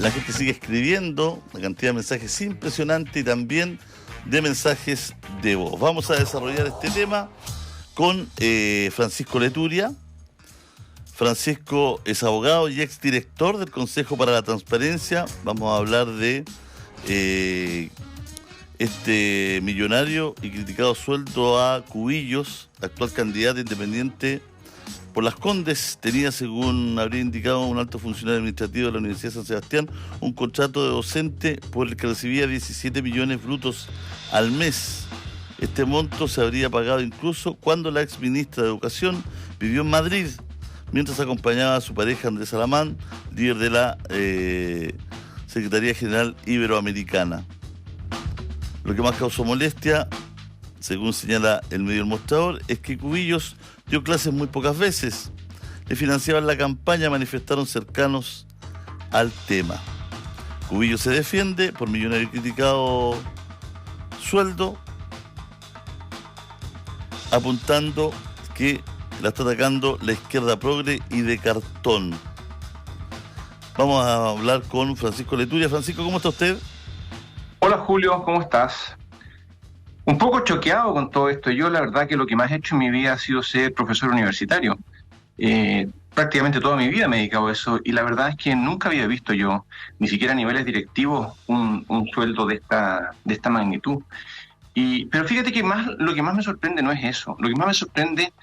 La gente sigue escribiendo, la cantidad de mensajes es impresionante y también de mensajes de voz. Vamos a desarrollar este tema con Francisco Leturia. Francisco es abogado y exdirector del Consejo para la Transparencia. Vamos a hablar de este millonario y criticado sueldo a Cubillos, actual candidato independiente por Las Condes. Tenía, según habría indicado un alto funcionario administrativo de la Universidad de San Sebastián, un contrato de docente por el que recibía 17 millones brutos al mes. Este monto se habría pagado incluso cuando la exministra de Educación vivió en Madrid, mientras acompañaba a su pareja Andrés Alamán, líder de la Secretaría General Iberoamericana. Lo que más causó molestia, según señala el medio El Mostrador, es que Cubillos dio clases muy pocas veces. Le financiaban la campaña, manifestaron cercanos al tema. Cubillos se defiende por millonario y criticado sueldo, apuntando que la está atacando la izquierda progre y de cartón. Vamos a hablar con Francisco Leturia. Francisco, ¿cómo está usted? Hola Julio, ¿cómo estás? Un poco choqueado con todo esto. Yo la verdad que lo que más he hecho en mi vida ha sido ser profesor universitario. Prácticamente toda mi vida me he dedicado a eso y la verdad es que nunca había visto yo, ni siquiera a niveles directivos, un sueldo de esta magnitud. Pero fíjate que lo que más me sorprende no es eso. Lo que más me sorprende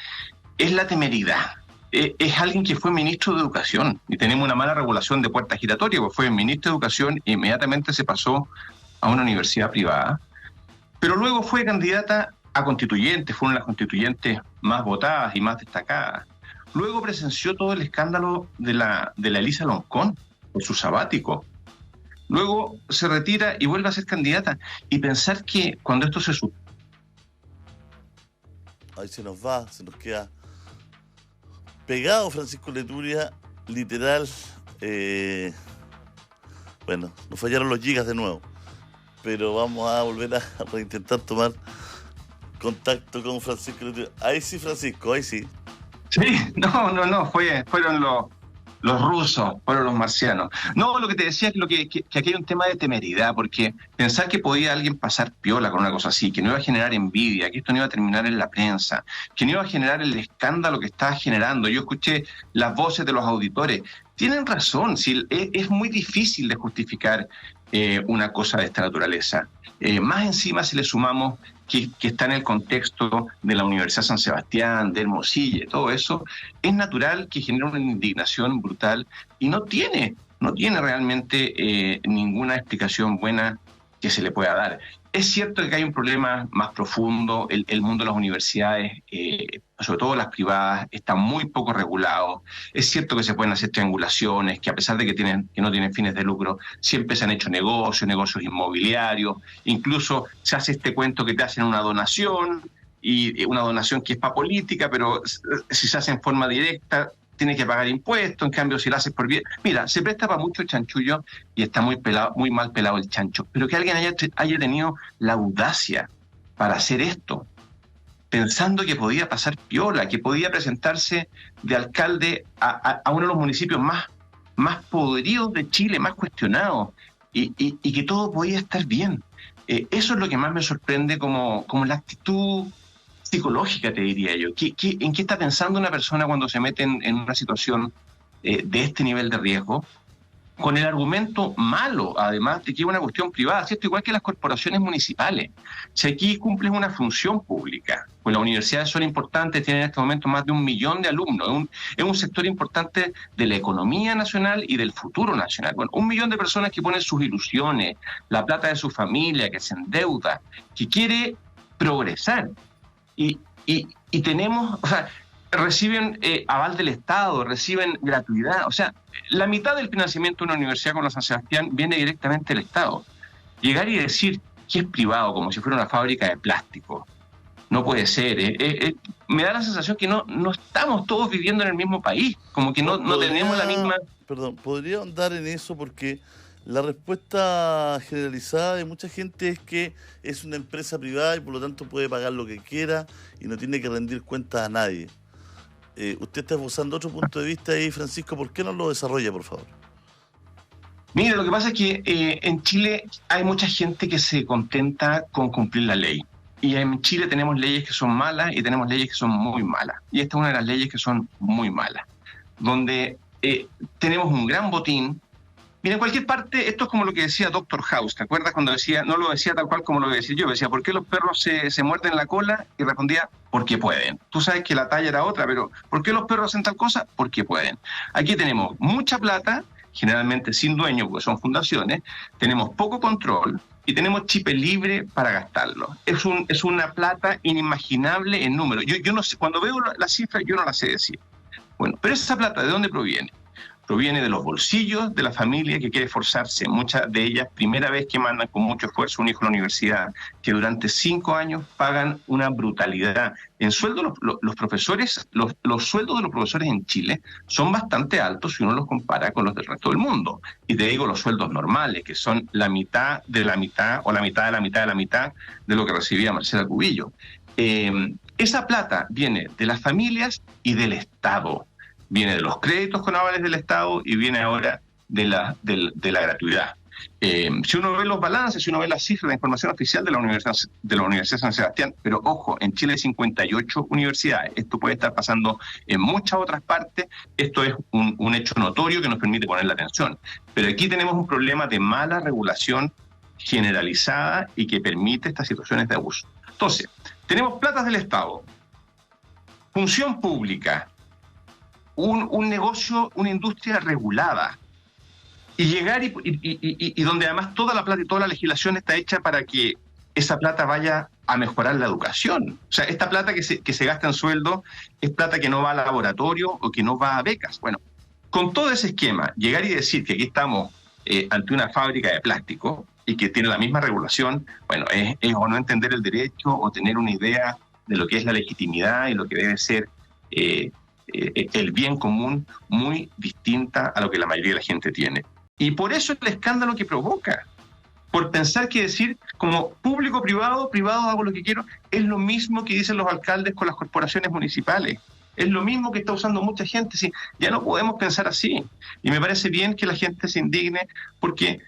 es la temeridad. Es alguien que fue ministro de Educación y tenemos una mala regulación de puerta giratoria, porque fue ministro de Educación e inmediatamente se pasó a una universidad privada, pero luego fue candidata a constituyente, fue una de las constituyentes más votadas y más destacadas. Luego presenció todo el escándalo de la Elisa Loncón por su sabático. Luego se retira y vuelve a ser candidata. Y pensar que cuando esto se supo... Ahí se nos queda pegado Francisco Leturia, literal. Bueno, nos fallaron los gigas de nuevo, pero vamos a volver a reintentar tomar contacto con Francisco Leturia. Ahí sí, Francisco, ahí sí. Sí, no, fueron los rusos, fueron los marcianos. No, lo que te decía es que aquí hay un tema de temeridad, porque pensar que podía alguien pasar piola con una cosa así, que no iba a generar envidia, que esto no iba a terminar en la prensa, que no iba a generar el escándalo que estaba generando. Yo escuché las voces de los auditores. Tienen razón, si es muy difícil de justificar una cosa de esta naturaleza. Más encima si le sumamos que está en el contexto de la Universidad San Sebastián, de Hermosilla, todo eso, es natural que genere una indignación brutal y no tiene realmente ninguna explicación buena que se le pueda dar. Es cierto que hay un problema más profundo, el mundo de las universidades, sobre todo las privadas, está muy poco regulado. Es cierto que se pueden hacer triangulaciones, que a pesar de que no tienen fines de lucro, siempre se han hecho negocios inmobiliarios, incluso se hace este cuento que te hacen una donación, y una donación que es para política, pero si se hace en forma directa, tienes que pagar impuestos, en cambio si lo haces por bien... Mira, se presta para mucho chanchullo y está muy mal pelado el chancho. Pero que alguien haya tenido la audacia para hacer esto, pensando que podía pasar piola, que podía presentarse de alcalde a uno de los municipios más podridos de Chile, más cuestionados, y que todo podía estar bien. Eso es lo que más me sorprende como la actitud psicológica, te diría yo. ¿En qué está pensando una persona cuando se mete en una situación de este nivel de riesgo? Con el argumento malo, además, de que es una cuestión privada, ¿cierto? Igual que las corporaciones municipales. Si aquí cumples una función pública, pues las universidades son importantes, tienen en este momento más de 1 millón de alumnos, es un sector importante de la economía nacional y del futuro nacional. Bueno, 1 millón de personas que ponen sus ilusiones, la plata de su familia, que se endeuda, que quiere progresar. Y tenemos, o sea, reciben aval del Estado, reciben gratuidad. O sea, la mitad del financiamiento de una universidad como la San Sebastián viene directamente del Estado. Llegar y decir que es privado, como si fuera una fábrica de plástico, no puede ser. Me da la sensación que no estamos todos viviendo en el mismo país, como que no tenemos la misma... Perdón, podría ahondar en eso porque la respuesta generalizada de mucha gente es que es una empresa privada y por lo tanto puede pagar lo que quiera y no tiene que rendir cuentas a nadie. Usted está esbozando otro punto de vista ahí, Francisco. ¿Por qué no lo desarrolla, por favor? Mira, lo que pasa es que en Chile hay mucha gente que se contenta con cumplir la ley. Y en Chile tenemos leyes que son malas y tenemos leyes que son muy malas. Y esta es una de las leyes que son muy malas, donde tenemos un gran botín. Mira, en cualquier parte, esto es como lo que decía Doctor House, ¿te acuerdas cuando decía, no lo decía tal cual como lo decía yo, decía, ¿por qué los perros se muerden la cola? Y respondía, porque pueden. Tú sabes que la talla era otra, pero ¿por qué los perros hacen tal cosa? Porque pueden. Aquí tenemos mucha plata, generalmente sin dueño, porque son fundaciones, tenemos poco control y tenemos chip libre para gastarlo. Es una plata inimaginable en número. Yo no sé, cuando veo la cifra, yo no la sé decir. Bueno, pero esa plata, ¿de dónde proviene? Proviene de los bolsillos de la familia que quiere esforzarse. Muchas de ellas, primera vez que mandan con mucho esfuerzo un hijo a la universidad, que durante 5 años pagan una brutalidad. En sueldo, los profesores, los sueldos de los profesores en Chile son bastante altos si uno los compara con los del resto del mundo. Y te digo los sueldos normales, que son la mitad de la mitad o la mitad de la mitad de la mitad de lo que recibía Marcela Cubillo. Esa plata viene de las familias y del Estado. Viene de los créditos con avales del Estado y viene ahora de la gratuidad. Si uno ve los balances, si uno ve las cifras, la información oficial de la Universidad San Sebastián, pero ojo, en Chile hay 58 universidades, esto puede estar pasando en muchas otras partes, esto es un hecho notorio que nos permite poner la atención, pero aquí tenemos un problema de mala regulación generalizada y que permite estas situaciones de abuso. Entonces, tenemos platas del Estado, función pública, un negocio, una industria regulada, y llegar y donde además toda la plata y toda la legislación está hecha para que esa plata vaya a mejorar la educación. O sea, esta plata que se gasta en sueldo es plata que no va al laboratorio o que no va a becas. Bueno, con todo ese esquema, llegar y decir que aquí estamos ante una fábrica de plástico y que tiene la misma regulación, bueno, es o no entender el derecho o tener una idea de lo que es la legitimidad y lo que debe ser el bien común muy distinta a lo que la mayoría de la gente tiene. Y por eso el escándalo que provoca, por pensar que decir como público-privado, privado hago lo que quiero, es lo mismo que dicen los alcaldes con las corporaciones municipales. Es lo mismo que está usando mucha gente. ¿Sí? Ya no podemos pensar así. Y me parece bien que la gente se indigne porque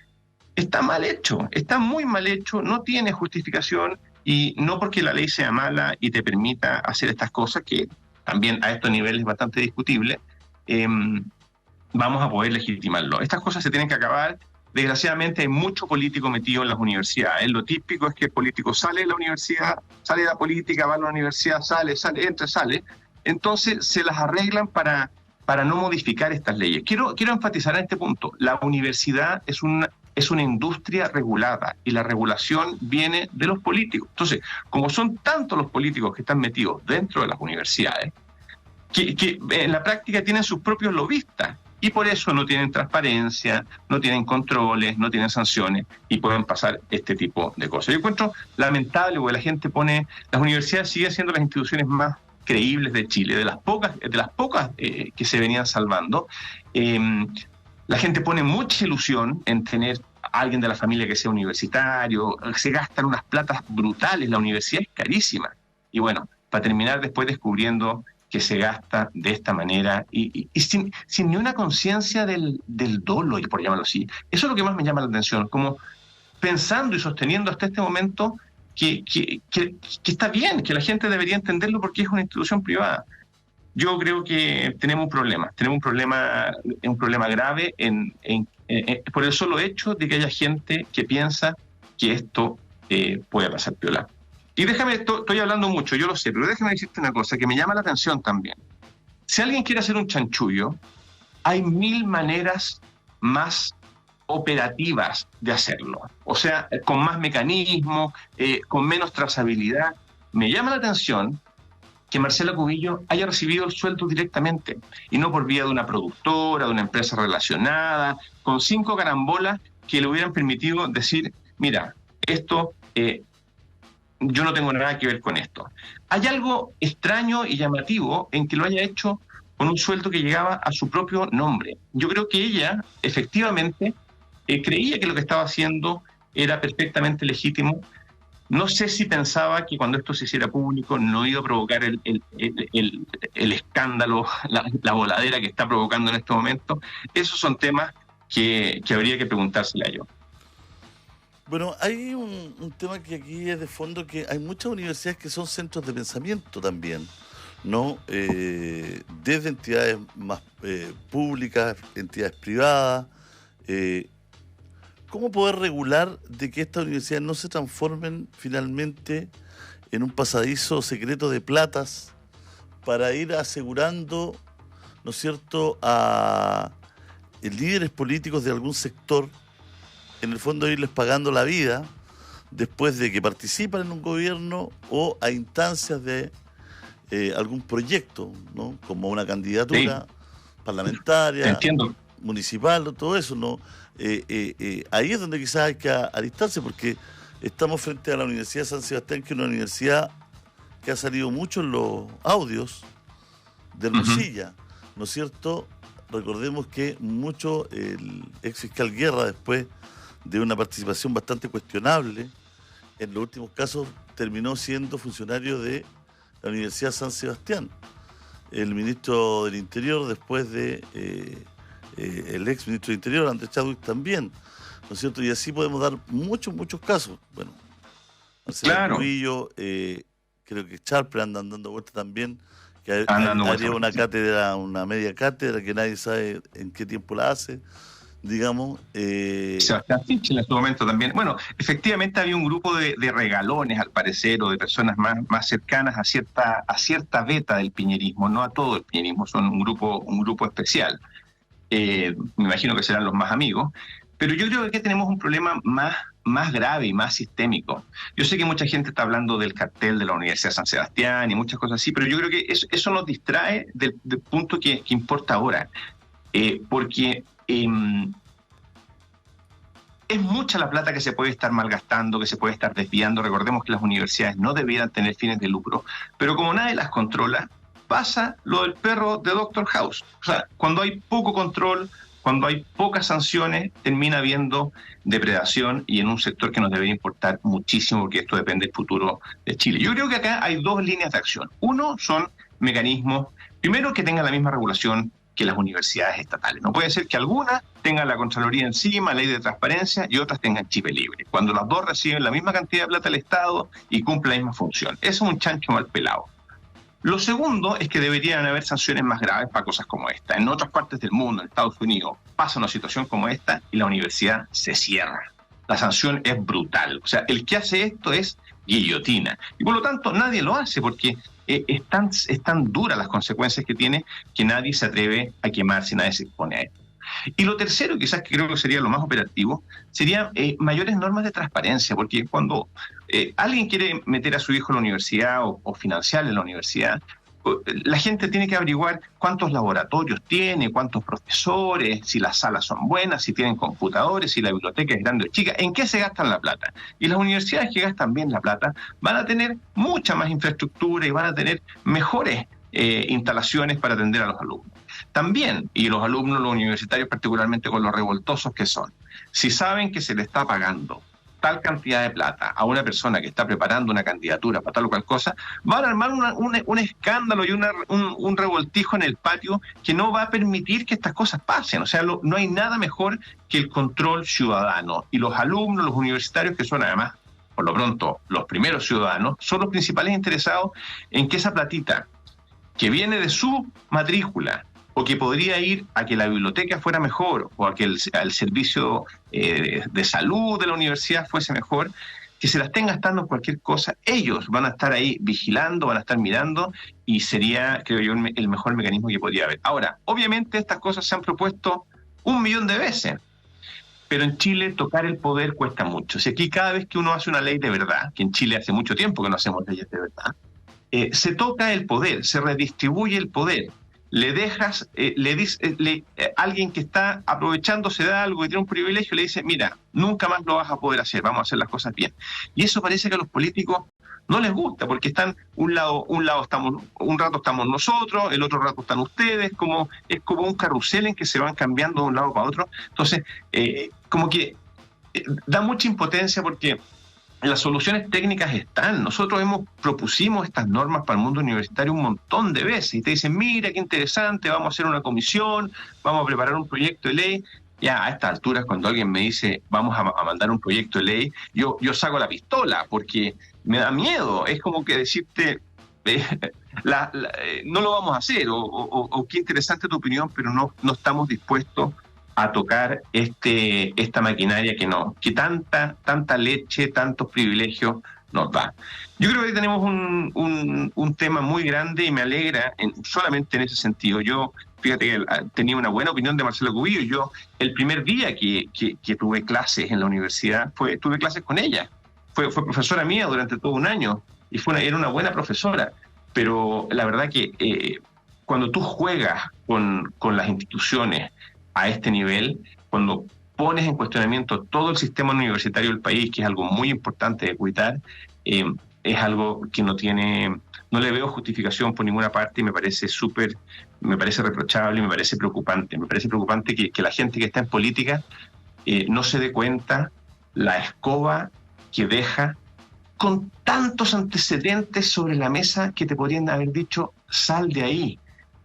está mal hecho, está muy mal hecho, no tiene justificación y no porque la ley sea mala y te permita hacer estas cosas que también a estos niveles es bastante discutible, vamos a poder legitimarlo. Estas cosas se tienen que acabar. Desgraciadamente hay mucho político metido en las universidades. Lo típico es que el político sale de la universidad, sale de la política, va a la universidad, sale, entra, sale. Entonces se las arreglan para no modificar estas leyes. Quiero enfatizar en este punto. La universidad es una industria regulada y la regulación viene de los políticos. Entonces, como son tantos los políticos que están metidos dentro de las universidades, que en la práctica tienen sus propios lobistas y por eso no tienen transparencia, no tienen controles, no tienen sanciones y pueden pasar este tipo de cosas. Yo encuentro lamentable porque la gente las universidades siguen siendo las instituciones más creíbles de Chile, de las pocas que se venían salvando. La gente pone mucha ilusión en tener a alguien de la familia que sea universitario, se gastan unas platas brutales, la universidad es carísima. Y bueno, para terminar después descubriendo que se gasta de esta manera y sin ni una conciencia del dolo, por llamarlo así. Eso es lo que más me llama la atención, como pensando y sosteniendo hasta este momento que está bien, que la gente debería entenderlo porque es una institución privada. Yo creo que tenemos un problema grave por el solo hecho de que haya gente que piensa que esto puede pasar piola. Y estoy hablando mucho, yo lo sé, pero déjame decirte una cosa que me llama la atención también. Si alguien quiere hacer un chanchullo, hay 1000 maneras más operativas de hacerlo. O sea, con más mecanismos, con menos trazabilidad. Me llama la atención que Marcela Cubillo haya recibido el sueldo directamente y no por vía de una productora, de una empresa relacionada, con 5 carambolas que le hubieran permitido decir, mira, esto, yo no tengo nada que ver con esto. Hay algo extraño y llamativo en que lo haya hecho con un sueldo que llegaba a su propio nombre. Yo creo que ella, efectivamente, creía que lo que estaba haciendo era perfectamente legítimo. No sé si pensaba que cuando esto se hiciera público no iba a provocar el escándalo, la voladera que está provocando en este momento. Esos son temas que habría que preguntársela yo. Bueno, hay un tema que aquí es de fondo, que hay muchas universidades que son centros de pensamiento también, ¿no? Desde entidades más públicas, entidades privadas. ¿Cómo poder regular de que estas universidades no se transformen finalmente en un pasadizo secreto de platas para ir asegurando, ¿no es cierto?, a líderes políticos de algún sector, en el fondo irles pagando la vida después de que participan en un gobierno o a instancias de algún proyecto, ¿no? Como una candidatura parlamentaria, Entiendo. municipal, todo eso, ¿no? Ahí es donde quizás hay que alistarse, porque estamos frente a la Universidad de San Sebastián, que es una universidad que ha salido mucho en los audios de Hermosilla, ¿no es cierto? Recordemos que mucho el ex fiscal Guerra, después de una participación bastante cuestionable, en los últimos casos terminó siendo funcionario de la Universidad de San Sebastián. El ministro del Interior, después de el ex ministro del Interior, Andrés Chadwick, también, ¿no es cierto? Y así podemos dar muchos casos. Bueno, Marcelo Cubillo, creo que Charper andan dando vueltas también, que haría una cátedra, una media cátedra, que nadie sabe en qué tiempo la hace, digamos. Sebastián Sichel en su momento también. Bueno, efectivamente había un grupo de regalones, al parecer, o de personas más cercanas a cierta veta del piñerismo, no a todo el piñerismo, son un grupo especial. Me imagino que serán los más amigos, pero yo creo que aquí tenemos un problema más grave y más sistémico. Yo sé que mucha gente está hablando del cartel de la Universidad de San Sebastián y muchas cosas así, pero yo creo que eso nos distrae del punto que importa ahora, porque es mucha la plata que se puede estar malgastando, que se puede estar desviando. Recordemos que las universidades no debieran tener fines de lucro, pero como nadie las controla, pasa lo del perro de Doctor House. O sea, cuando hay poco control, cuando hay pocas sanciones, termina habiendo depredación, y en un sector que nos debe importar muchísimo, porque esto depende del futuro de Chile. Yo creo que acá hay dos líneas de acción. Uno son mecanismos, primero, que tengan la misma regulación que las universidades estatales. No puede ser que algunas tengan la Contraloría encima, ley de transparencia, y otras tengan chip libre, cuando las dos reciben la misma cantidad de plata del Estado y cumplen la misma función. Eso es un chancho mal pelado. Lo segundo es que deberían haber sanciones más graves para cosas como esta. En otras partes del mundo, en Estados Unidos, pasa una situación como esta y la universidad se cierra. La sanción es brutal. O sea, el que hace esto es guillotina. Y por lo tanto nadie lo hace, porque es tan duras las consecuencias que tiene, que nadie se atreve a quemarse, nadie se expone a esto. Y lo tercero, quizás que creo que sería lo más operativo, sería mayores normas de transparencia, porque cuando alguien quiere meter a su hijo en la universidad o financiarle la universidad, la gente tiene que averiguar cuántos laboratorios tiene, cuántos profesores, si las salas son buenas, si tienen computadores, si la biblioteca es grande o chica, en qué se gastan la plata. Y las universidades que gastan bien la plata van a tener mucha más infraestructura y van a tener mejores instalaciones para atender a los alumnos. También, y los alumnos, los universitarios, particularmente con los revoltosos que son, si saben que se le está pagando tal cantidad de plata a una persona que está preparando una candidatura para tal o cual cosa, van a armar un escándalo y un revoltijo en el patio que no va a permitir que estas cosas pasen. O sea, no hay nada mejor que el control ciudadano. Y los alumnos, los universitarios, que son además, por lo pronto, los primeros ciudadanos, son los principales interesados en que esa platita que viene de su matrícula, o que podría ir a que la biblioteca fuera mejor, o a que el servicio de salud de la universidad fuese mejor, que se la estén gastando en cualquier cosa, ellos van a estar ahí vigilando, van a estar mirando, y sería, creo yo, el mejor mecanismo que podría haber. Ahora, obviamente estas cosas se han propuesto 1.000.000 de veces, pero en Chile tocar el poder cuesta mucho. O sea, aquí cada vez que uno hace una ley de verdad, que en Chile hace mucho tiempo que no hacemos leyes de verdad, se toca el poder, se redistribuye el poder. Le dejas, alguien que está aprovechándose de algo y tiene un privilegio, le dice, mira, nunca más lo vas a poder hacer, vamos a hacer las cosas bien. Y eso parece que a los políticos no les gusta, porque están, un rato estamos nosotros, el otro rato están ustedes, es como un carrusel en que se van cambiando de un lado para otro. Entonces, como que da mucha impotencia, porque las soluciones técnicas están. Nosotros propusimos estas normas para el mundo universitario un montón de veces, y te dicen, mira, qué interesante, vamos a hacer una comisión, vamos a preparar un proyecto de ley, Ya a estas alturas, cuando alguien me dice vamos a mandar un proyecto de ley, yo saco la pistola porque me da miedo. Es como que decirte, eh, no lo vamos a hacer, o qué interesante tu opinión, pero no estamos dispuestos a tocar esta maquinaria que tanta leche, tantos privilegios nos da. Yo creo que tenemos un tema muy grande y me alegra solamente en ese sentido. Yo, fíjate que tenía una buena opinión de Marcela Cubillos. Yo, el primer día que tuve clases en la universidad, tuve clases con ella. Fue profesora mía durante todo un año y era una buena profesora. Pero la verdad que cuando tú juegas con las instituciones a este nivel, cuando pones en cuestionamiento todo el sistema universitario del país, que es algo muy importante de cuidar, es algo que no le veo justificación por ninguna parte y me parece reprochable y me parece preocupante. Me parece preocupante que la gente que está en política no se dé cuenta la escoba que deja con tantos antecedentes sobre la mesa que te podrían haber dicho, sal de ahí,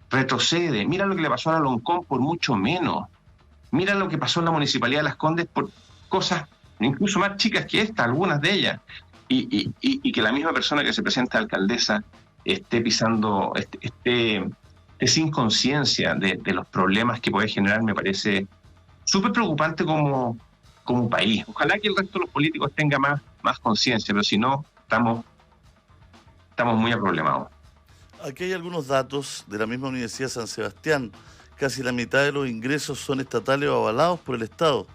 retrocede. Mira lo que le pasó a Loncón por mucho menos. Mira lo que pasó en la Municipalidad de Las Condes por cosas incluso más chicas que esta, algunas de ellas. Y que la misma persona que se presenta alcaldesa esté pisando, esté sin conciencia de los problemas que puede generar, me parece súper preocupante como país. Ojalá que el resto de los políticos tenga más conciencia, pero si no, estamos muy aproblemados. Aquí hay algunos datos de la misma Universidad de San Sebastián. Casi la mitad de los ingresos son estatales o avalados por el Estado.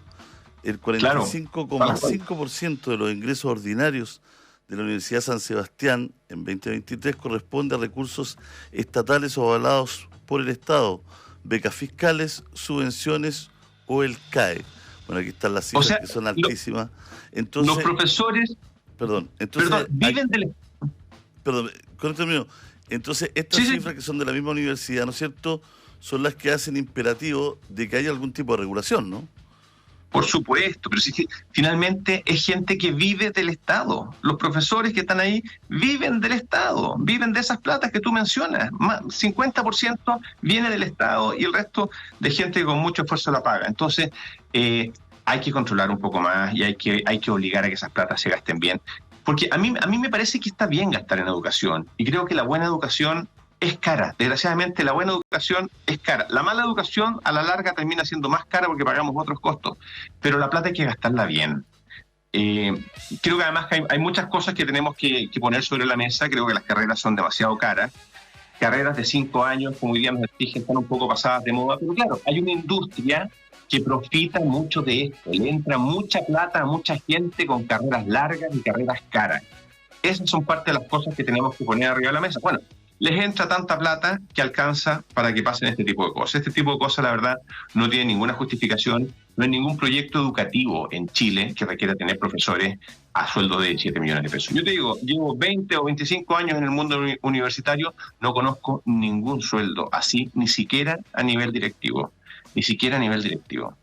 El 45,5% de los ingresos ordinarios de la Universidad de San Sebastián en 2023 corresponde a recursos estatales o avalados por el Estado, becas fiscales, subvenciones o el CAE. Bueno, aquí están las cifras, que son altísimas. Entonces, los profesores viven del... Perdón, con esto termino. Entonces, estas cifras que son de la misma universidad, ¿no es cierto?, son las que hacen imperativo de que haya algún tipo de regulación, ¿no? Por supuesto, pero sí, finalmente es gente que vive del Estado. Los profesores que están ahí viven del Estado, viven de esas platas que tú mencionas. 50% viene del Estado y el resto de gente que con mucho esfuerzo la paga. Entonces, hay que controlar un poco más y hay que obligar a que esas platas se gasten bien. Porque a mí me parece que está bien gastar en educación y creo que la buena educación es cara. Desgraciadamente la buena educación es cara. La mala educación a la larga termina siendo más cara porque pagamos otros costos. Pero la plata hay que gastarla bien. Creo que además hay muchas cosas que tenemos que poner sobre la mesa. Creo que las carreras son demasiado caras. Carreras de 5 años, como hoy día nos exigen, están un poco pasadas de moda. Pero claro, hay una industria que profita mucho de esto. Le entra mucha plata a mucha gente con carreras largas y carreras caras. Esas son parte de las cosas que tenemos que poner arriba de la mesa. Bueno, les entra tanta plata que alcanza para que pasen este tipo de cosas. Este tipo de cosas, la verdad, no tiene ninguna justificación. No hay ningún proyecto educativo en Chile que requiera tener profesores a sueldo de 7 millones de pesos. Yo te digo, llevo 20 o 25 años en el mundo universitario, no conozco ningún sueldo así, ni siquiera a nivel directivo. Ni siquiera a nivel directivo.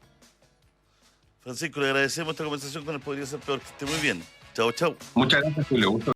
Francisco, le agradecemos esta conversación con el Podría Ser Peor. Que esté muy bien. Chao, chao. Muchas gracias, Julio. Gusto.